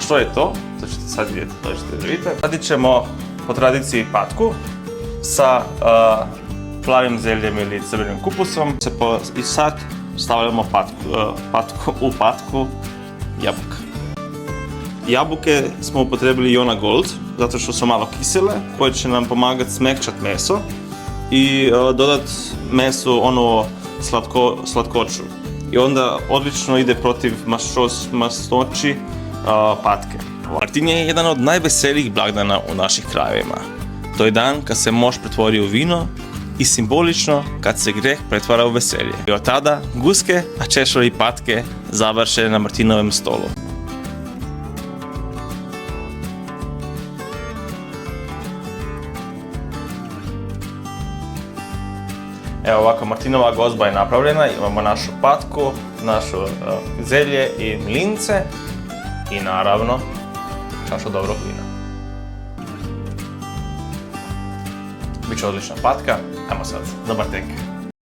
što je to? To ćete sad vidjeti, Radit ćemo po tradiciji patku sa plavim zeljem ili crvenim kupusom. I sad stavljamo u patku jabuka. Jabuke smo upotrebili Iona Gold, zato što su malo kisele, koje će nam pomagati smekčati meso i dodati mesu slatkoću. I onda odlično ide protiv masnoći patke. Martin je jedan od najveselijih blagdana u naših krajevima. To je dan kad se mož pretvori u vino i simbolično kad se greh pretvara u veselje. I od tada guske, a češlje i patke završe na Martinovom stolu. Evo ovako, Martinova gozba je napravljena, imamo našu patku, našu zelje i mlince i naravno čašu dobrog vina. Biće odlična patka, ajmo sad, dobar tek.